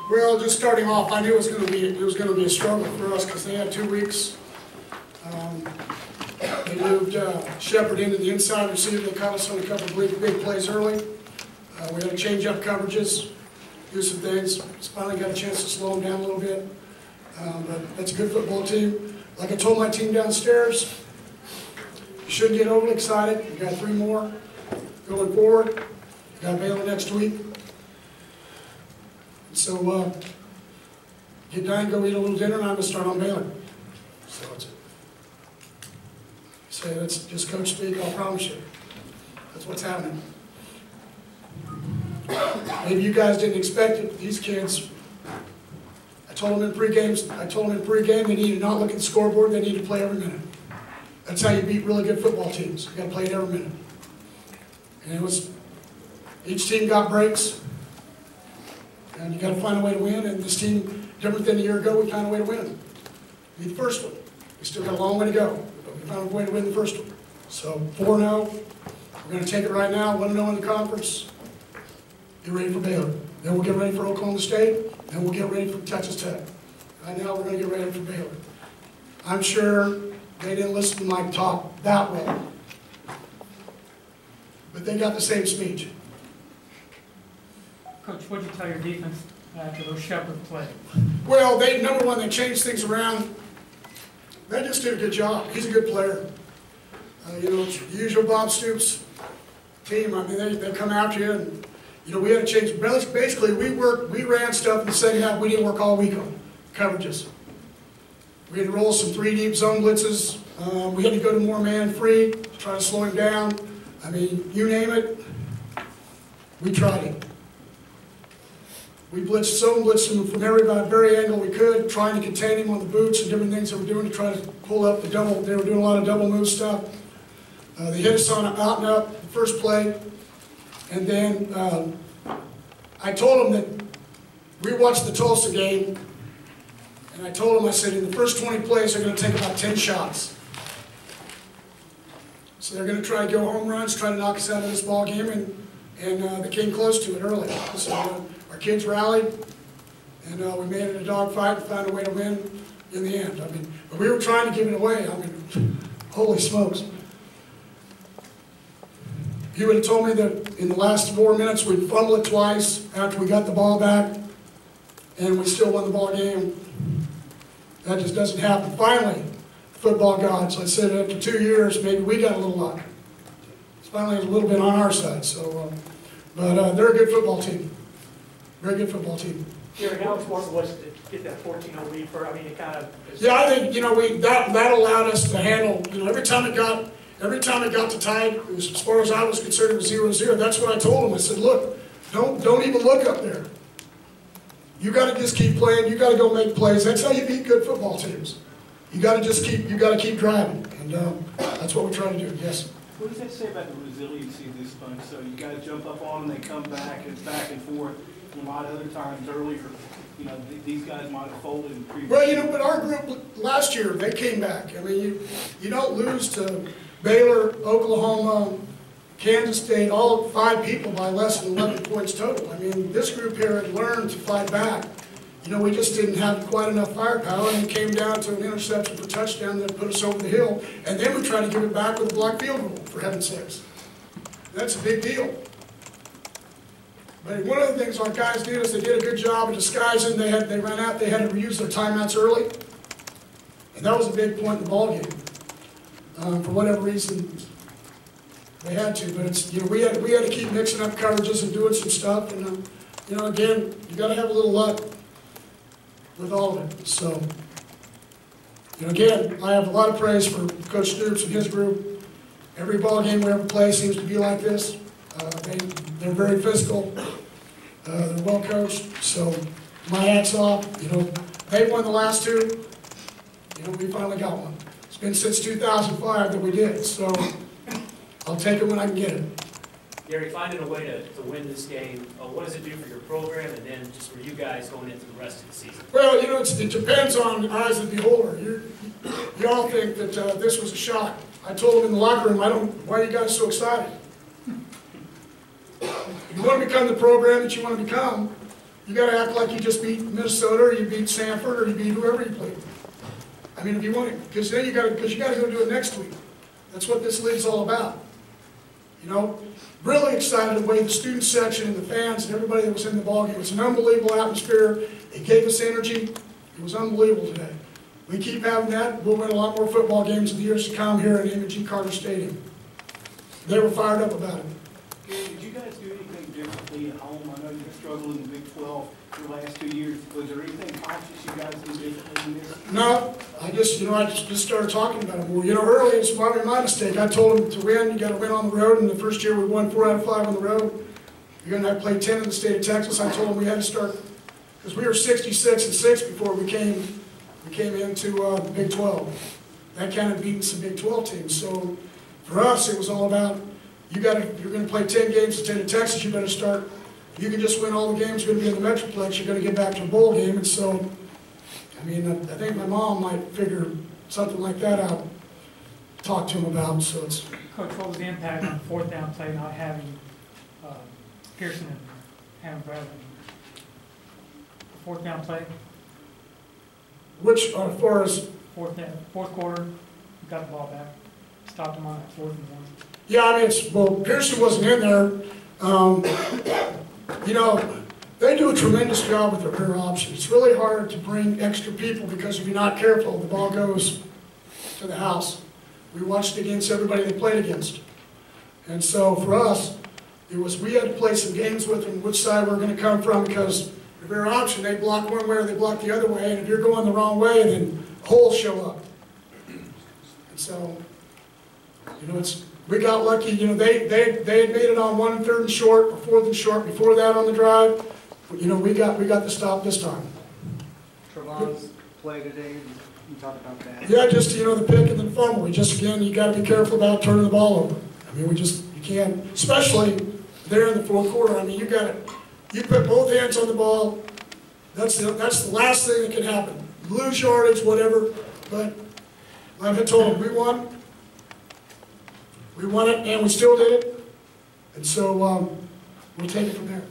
Well, just starting off, I knew it was going to be a struggle for us because they had 2 weeks. They moved Shepard into the inside receiver. They caught us on a couple of big plays early. We had to change up coverages, do some things. Finally got a chance to slow them down a little bit. But that's a good football team. Like I told my team downstairs, you shouldn't get overly excited. You got 3 more going forward. You got Baylor next week. So get done, go eat a little dinner, and I'm going to start on Baylor. So that's just coach speak, I'll promise you. That's what's happening. Maybe you guys didn't expect it. These kids, I told them in pregame they need to not look at the scoreboard, they need to play every minute. That's how you beat really good football teams. You got to play it every minute. And each team got breaks. And you got to find a way to win, and this team, different than a year ago, we found a way to win. Be the first one. We still got a long way to go, but we found a way to win the first one. So 4-0, we're going to take it right now, 1-0 in the conference. Get ready for Baylor. Then we'll get ready for Oklahoma State, then we'll get ready for Texas Tech. Right now, we're going to get ready for Baylor. I'm sure they didn't listen to my talk that well, but they got the same speech. Coach, what did you tell your defense after those Shepard plays? Well, number one, they changed things around. They just did a good job. He's a good player. You know, it's the usual Bob Stoops team. I mean, they come after you, and you know we had to change. Basically, we ran stuff in the second half we didn't work all week on coverages. We had to roll some 3 deep zone blitzes. We had to go to more man free to try to slow him down. I mean, you name it, we tried it. We blitzed him from every angle we could, trying to contain him on the boots and different things that we're doing to try to pull up the double. They were doing a lot of double move stuff. They hit us on an out and up the first play. And then I told them that we watched the Tulsa game, and I told them, I said, in the first 20 plays, they're going to take about 10 shots. So they're going to try to go home runs, try to knock us out of this ball game, and they came close to it early. So our kids rallied, and we made it a dogfight and found a way to win in the end. I mean, but we were trying to give it away. I mean, holy smokes. If you would have told me that in the last 4 minutes we'd fumble it twice after we got the ball back, and we still won the ball game, that just doesn't happen. Finally, football gods, I said after 2 years, maybe we got a little luck. It's finally a little bit on our side. So, but they're a good football team. Very good football team. Gary, how important was it to get that 14-0 lead for? I mean, it kind of. Yeah, I think that allowed us to handle. You know, every time it got to tied, it was, as far as I was concerned, it was 0-0. That's what I told them. I said, look, don't even look up there. You got to just keep playing. You got to go make plays. That's how you beat good football teams. You got to keep driving, and that's what we're trying to do. Yes. What does that say about the resiliency of this bunch? So you got to jump up on them, they come back, it's back and forth. A lot of other times earlier, you know, these guys might have folded in previous. Well, you know, but our group last year, they came back. I mean, you don't lose to Baylor, Oklahoma, Kansas State, all 5 people by less than 11 points total. I mean, this group here had learned to fight back. You know, we just didn't have quite enough firepower, and it came down to an interception for touchdown that put us over the hill. And then we tried to give it back with a blocked field goal, for heaven's sakes. That's a big deal. But one of the things our guys did is they did a good job of disguising. They had to reuse their timeouts early, and that was a big point in the ball game. For whatever reason, they had to. But it's, you know, we had to keep mixing up coverages and doing some stuff. And you know, again, you got to have a little luck with all of it. So, you know, again, I have a lot of praise for Coach Stoops and his group. Every ball game we ever play seems to be like this. They're very physical. They're well coached. So my hat's off. You know, they won the last 2. You know, we finally got one. It's been since 2005 that we did. So I'll take it when I can get it. Gary, finding a way to win this game, what does it do for your program and then just for you guys going into the rest of the season? Well, you know, it depends on the eyes of the beholder. You all think that this was a shock. I told them in the locker room, why are you guys so excited? If you want to become the program that you want to become, you gotta act like you just beat Minnesota, or you beat Sanford, or you beat whoever you played. I mean, if you want it, because you gotta go do it next week. That's what this league's all about. You know, really excited the way the student section and the fans and everybody that was in the ballgame. It was an unbelievable atmosphere. It gave us energy. It was unbelievable today. We keep having that, we'll win a lot more football games in the years to come here at M&G Carter Stadium. They were fired up about it. Gary, did you guys do anything differently at home? I know you've struggled in the Big 12 for the last 2 years. Was there anything conscious you guys did differently in this? No, I just started talking about it more. You know, early, it's probably my mistake. I told them to win, you got to win on the road, and the first year we won 4 out of 5 on the road. You're going to have to play 10 in the state of Texas. I told them we had to start, because we were 66-6 before we came into the Big 12. That kind of beating some Big 12 teams. So for us, it was all about, you're going to play 10 games in the state of Texas, you better start. If you can just win all the games, you're going to be in the Metroplex, you're going to get back to a bowl game. And so, I mean, I think my mom might figure something like that out, talk to him about. So it's. Coach, what was the impact on fourth down play not having Pearson and having Bradley? Fourth down play? Which, as far as? Fourth quarter, we got the ball back, stopped them on that 4th and 1. Yeah, I mean, well, Pearson wasn't in there. You know, they do a tremendous job with their rear option. It's really hard to bring extra people because if you're not careful, the ball goes to the house. We watched it against everybody they played against. And so for us, we had to play some games with them, which side we're going to come from, because the rear option, they block one way or they block the other way, and if you're going the wrong way, then holes show up. And so, you know, we got lucky. You know, they had made it on 1 and 3rd and short, or 4th and short before that on the drive. You know, we got the stop this time. Trevon's play today, you talk about that. Yeah, just, you know, the pick and the fumble. Again, you got to be careful about turning the ball over. I mean, you can't, especially there in the 4th quarter. I mean, you put both hands on the ball. That's the last thing that can happen. Lose yardage, whatever. But like I told them, we won it, and we still did it. And so we'll take it from there.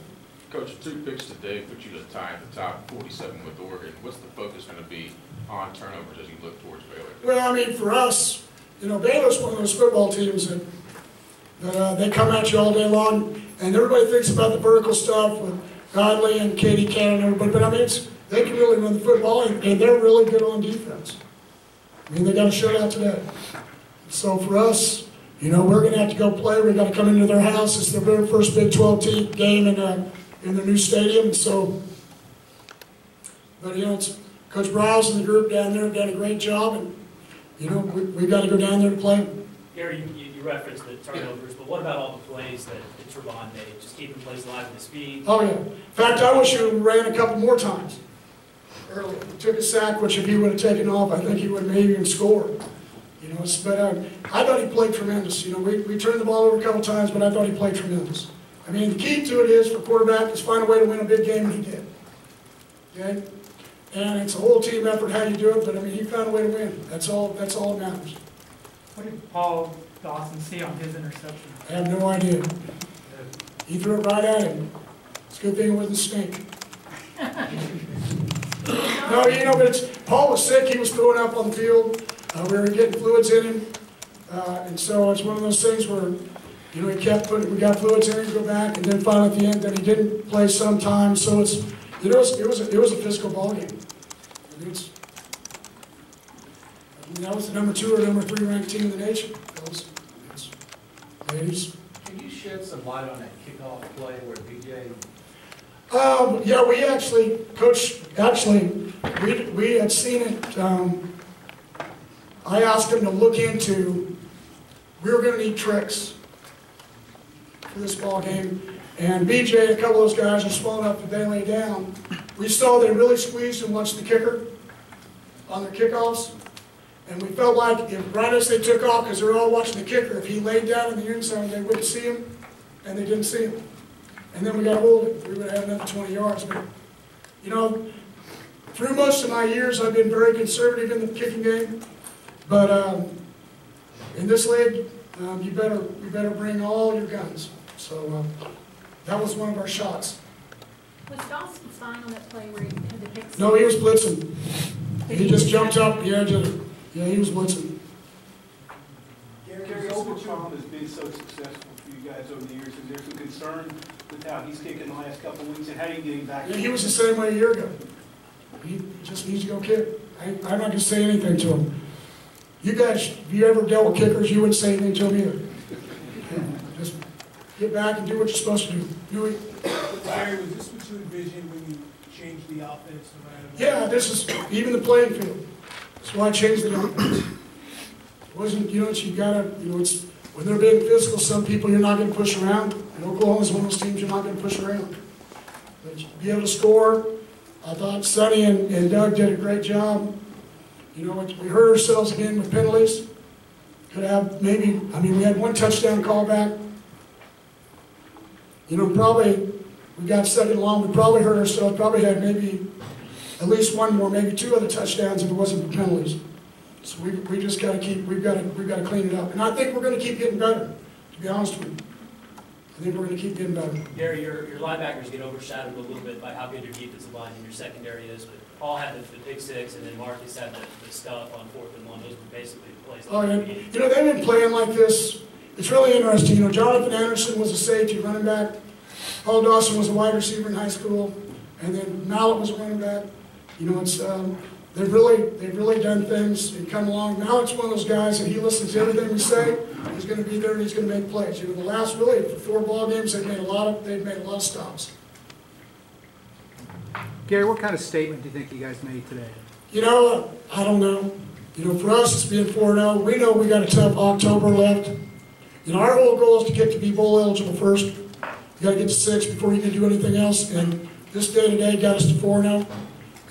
Coach, 2 picks today put you to tie at the top, 47 with Oregon. What's the focus going to be on turnovers as you look towards Baylor? Well, I mean, for us, you know, Baylor's one of those football teams that they come at you all day long, and everybody thinks about the vertical stuff with Godley and Katie Cannon and everybody, but I mean, they can really run the football, and they're really good on defense. I mean, they got a shutout today. So for us, you know, we're going to have to go play. We've got to come into their house. It's their very first Big 12 game in their new stadium. So, but you know, it's Coach Browse and the group down there have done a great job, and you know, we've got to go down there to play. Gary, you referenced the turnovers, but what about all the plays that Trevon made? Just keeping plays alive with the speed? Oh yeah. In fact, I wish he ran a couple more times early. He took a sack, which if he would have taken off, I think he would have maybe even scored. You know, but I thought he played tremendous. You know, we turned the ball over a couple times, but I thought he played tremendous. I mean, the key to it is for quarterback is find a way to win a big game, and he did. Okay? And it's a whole team effort how you do it, but I mean, he found a way to win. That's all that matters. What did Paul Dawson see on his interception? I have no idea. He threw it right at him. It's a good thing it wasn't a snake. No, you know, but Paul was sick. He was throwing up on the field. We were getting fluids in him. And so it's one of those things where, you know, we got fluids in him, go back, and then finally at the end, then he didn't play sometimes. So it's, you know, it was a physical ball game. I mean, that was the number 2 or number 3 ranked team in the nation. Ladies. Can you shed some light on that kickoff play where BJ? Yeah, we actually, Coach, we had seen it. I asked him to look into, we were going to need tricks for this ball game. And BJ, a couple of those guys are small enough that they lay down. We saw they really squeezed and watched the kicker on their kickoffs. And we felt like if right as they took off, because they were all watching the kicker, if he laid down in the end zone, they wouldn't see him, and they didn't see him. And then we got to hold it. We would have another 20 yards. But, you know, through most of my years, I've been very conservative in the kicking game. But in this league, you better bring all your guns. So that was one of our shots. Was Dawson fine on that play where he had the pick six? No, he was blitzing. He just jumped up, yeah, he was blitzing. Gary, Overcom has been so successful for you guys over the years. Is there some concern with how he's kicking the last couple of weeks, and how do you get him back? Yeah, he was the same way a year ago. He just needs to go kick. I'm not going to say anything to him. You guys, if you ever dealt with kickers, you wouldn't say anything to him either. Just get back and do what you're supposed to do. Do it. Gary, was this what you envisioned when you changed the offense around? Yeah, this is even the playing field. That's why I changed the offense. It wasn't, you know, you gotta, you know, it's when they're being physical, some people you're not going to push around. And Oklahoma's one of those teams you're not going to push around. But be able to score. I thought Sonny and Doug did a great job. You know, we hurt ourselves again with penalties. Could have maybe, I mean, we had one touchdown callback. You know, probably, we got second long, we probably hurt ourselves, probably had maybe at least one more, maybe two other touchdowns if it wasn't for penalties. So we just got to keep, we've got to clean it up. And I think we're going to keep getting better, to be honest with you. I think we're going to keep getting better. Gary, your linebackers get overshadowed a little bit by how good your defensive line and your secondary is, but Paul had the pick six, and then Marcus had the stuff on 4th and 1. Those were basically the plays. Oh, yeah. You know, they've been playing like this. It's really interesting. You know, Jonathan Anderson was a safety running back. Paul Dawson was a wide receiver in high school. And then Mallett was a running back. You know, it's they've really done things and come along. Now it's one of those guys that he listens to everything we say. He's going to be there and he's going to make plays. You know, the last really 4 ball games they've made a lot of stops. Gary, what kind of statement do you think you guys made today? You know, I don't know. You know, for us, it's being 4-0. We know we got a tough October left. You know, our whole goal is to get to be bowl eligible first. You got to get to 6 before you can do anything else. And this day today got us to 4-0.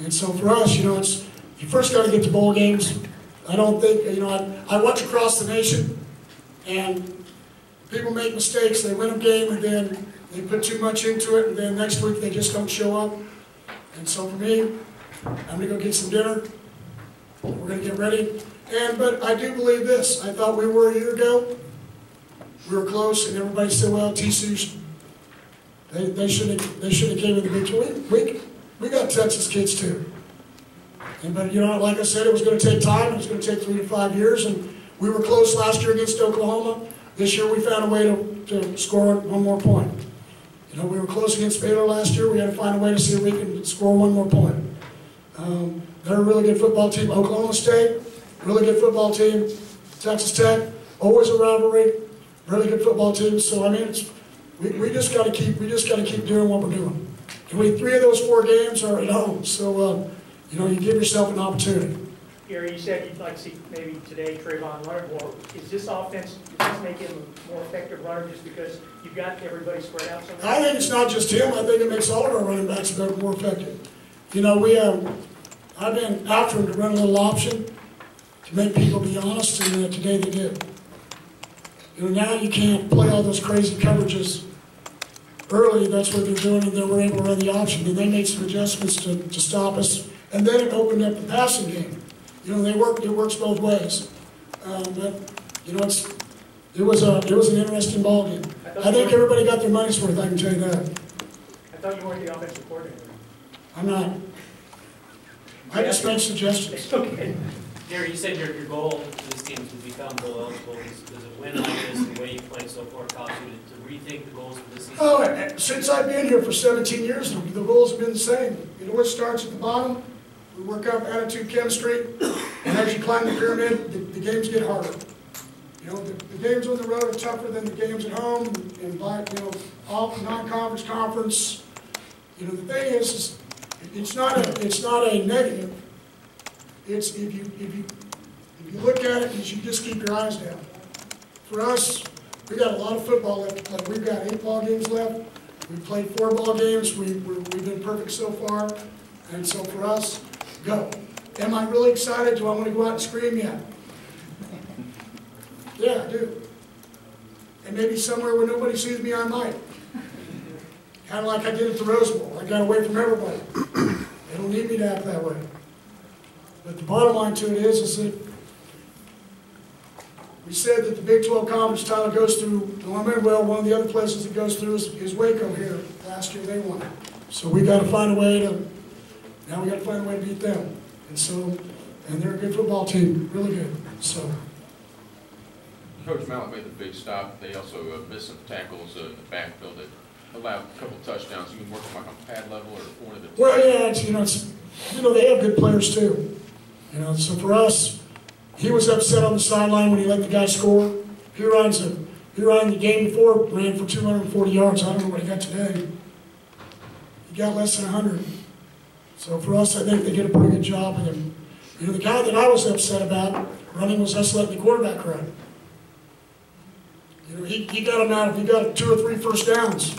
And so for us, you know, it's you first got to get to bowl games. I don't think, you know, I watch across the nation, and people make mistakes. They win a game, and then they put too much into it, and then next week they just don't show up. And so for me, I'm going to go get some dinner. We're going to get ready. But I do believe this. I thought we were a year ago. We were close, and everybody said, well, TCU, they should have came in the Big 12. We got Texas kids too. But you know, like I said, it was going to take time. It was going to take 3 to 5 years. And we were close last year against Oklahoma. This year we found a way to score 1 more point. You know, we were close against Baylor last year. We had to find a way to see if we can score 1 more point. They're a really good football team. Oklahoma State, really good football team. Texas Tech, always a rivalry, really good football team. So I mean, we just got to keep doing what we're doing. And 3 of those 4 games are at home. So you know, you give yourself an opportunity. Gary, you said you'd like to see maybe today Trayvon run more. Is this offense, does this make him a more effective runner just because you've got everybody spread out so much? I think it's not just him. I think it makes all of our running backs more effective. You know, I've been after him to run a little option to make people be honest, and today they did. You know, now you can't play all those crazy coverages early. That's what they're doing, and then we're able to run the option. And they made some adjustments to stop us, and then it opened up the passing game. You know, it works both ways. But you know, it was an interesting ball game. I think everybody got their money's worth. I can tell you that. I thought you weren't the offensive coordinator. I'm not. I just make suggestions. It's okay. Gary, you said your goal for this team is to become bowl eligible. Does a win like this, the way you played so far, cause you to rethink the goals for this season? Oh, since I've been here for 17 years, the goals have been the same. You know, it starts at the bottom. We work up attitude, chemistry, and as you climb the pyramid, the games get harder. You know, the games on the road are tougher than the games at home, and like, you know, all non-conference, conference. You know, the thing is it's not a negative. It's if you look at it, you just keep your eyes down. For us, we got a lot of football left. Like we've got 8 ball games left. We've played 4 ball games. We've been perfect so far, and so for us. Go. Am I really excited? Do I want to go out and scream? Yeah. Yeah, I do. And maybe somewhere where nobody sees me, I might. Kind of like I did at the Rose Bowl. I got away from everybody. They don't need me to act that way. But the bottom line to it is that we said that the Big 12 Conference title goes through, well, one of the other places it goes through is Waco here. Last year they won it. So we gotta find a way to, now we gotta find a way to beat them. And so, and they're a good football team, really good, so. Coach Mallett made the big stop. They also missed some tackles in the backfield that allowed a couple touchdowns. You been working like on pad level or one of the? Well, yeah, they have good players too. So for us, he was upset on the sideline when he let the guy score. He ran the game before, ran for 240 yards. I don't know what he got today. He got less than 100. So for us, I think they did a pretty good job with him. The guy that I was upset about running was us letting the quarterback run. He got him out. He got 2 or 3 first downs.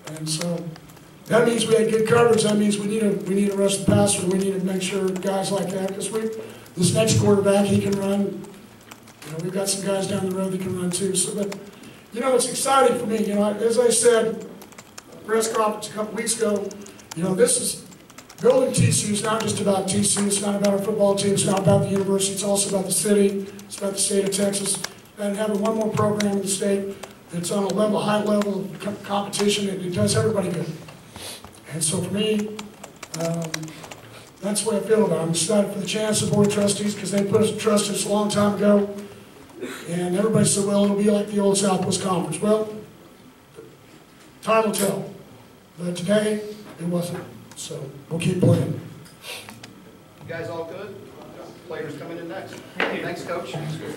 And so that means we had good coverage. That means we need to rush the passer. We need to make sure guys like that, because this next quarterback, he can run. We've got some guys down the road that can run too. So, but it's exciting for me. As I said, press conference a couple weeks ago. This is building TCU. Is not just about TCU. It's not about our football team. It's not about the university. It's also about the city. It's about the state of Texas. And having one more program in the state that's on a high level of competition, it does everybody good. And so for me, that's the way I feel about it. I'm excited for the chance of Board of Trustees because they put us trust us a long time ago. And everybody said, well, it'll be like the old Southwest Conference. Well, time will tell. But today, it wasn't. So we'll keep playing. You guys all good? Players coming in next. Thanks, Coach. That's good.